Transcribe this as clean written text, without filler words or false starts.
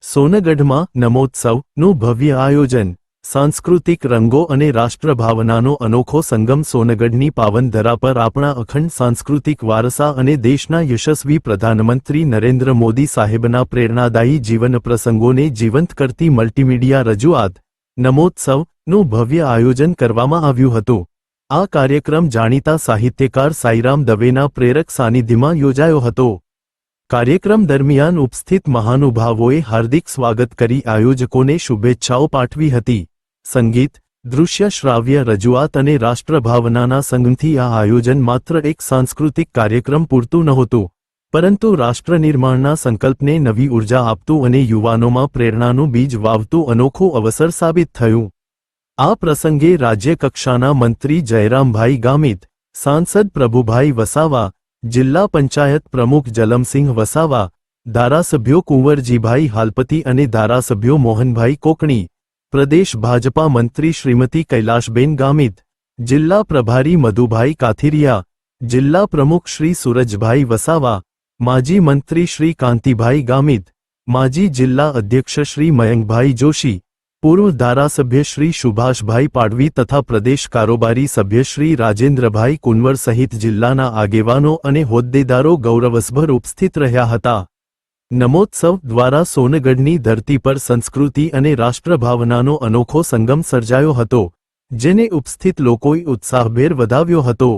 સોનગઢમાં નમોત્સવનું ભવ્ય આયોજન, સાંસ્કૃતિક રંગો અને રાષ્ટ્રભાવનાનો અનોખો સંગમ. સોનગઢની પાવન ધરા પર આપણા અખંડ સાંસ્કૃતિક વારસા અને દેશના યશસ્વી પ્રધાનમંત્રી નરેન્દ્ર મોદી સાહેબના પ્રેરણાદાયી જીવન પ્રસંગોને જીવંત કરતી મલ્ટીમીડિયા રજૂઆત નમોત્સવનું ભવ્ય આયોજન કરવામાં આવ્યું હતું. આ કાર્યક્રમ જાણીતા સાહિત્યકાર સાઈરામ દવેના પ્રેરક સાનિધ્યમાં યોજાયો હતો. કાર્યક્રમ દરમિયાન ઉપસ્થિત મહાનુભાવોએ હાર્દિક સ્વાગત કરી આયોજકોને શુભેચ્છાઓ પાઠવી હતી. સંગીત, દૃશ્ય શ્રાવ્ય રજૂઆત અને રાષ્ટ્રભાવનાના સંગમથી આ આયોજન માત્ર એક સાંસ્કૃતિક કાર્યક્રમ પૂરતું નહોતું, પરંતુ રાષ્ટ્રનિર્માણના સંકલ્પને નવી ઉર્જા આપતું અને યુવાનોમાં પ્રેરણાનું બીજ વાવતું અનોખું અવસર સાબિત થયું. આ પ્રસંગે રાજ્યકક્ષાના મંત્રી જયરામભાઈ ગામિત, સાંસદ પ્રભુભાઈ વસાવા, જિલ્લા પંચાયત પ્રમુખ જલમસિંહ વસાવા, ધારાસભ્યો કુંવરજીભાઈ હાલપતિ અને ધારાસભ્યો મોહનભાઈ કોકણી, પ્રદેશ ભાજપા મંત્રી શ્રીમતી કૈલાશબેન ગામિત, જિલ્લા પ્રભારી મધુભાઈ કાથિરિયા, જિલ્લા પ્રમુખ શ્રી સુરજભાઈ વસાવા, માજી મંત્રી શ્રી કાંતિભાઈ ગામિત, માજી જિલ્લા અધ્યક્ષ શ્રી મયંકભાઈ જોશી, પૂર્વ ધારાસભ્ય શ્રી સુભાષભાઈ પાડવી તથા પ્રદેશ કારોબારી સભ્ય શ્રી રાજેન્દ્રભાઈ કુંવર સહિત જિલ્લાના આગેવાનો અને હોદ્દેદારો ગૌરવસભર ઉપસ્થિત રહ્યા હતા. નમોત્સવ દ્વારા સોનગઢની ધરતી પર સંસ્કૃતિ અને રાષ્ટ્રભાવનાનો અનોખો સંગમ સર્જાયો હતો, જેને ઉપસ્થિત લોકોએ ઉત્સાહભેર વધાવ્યો હતો.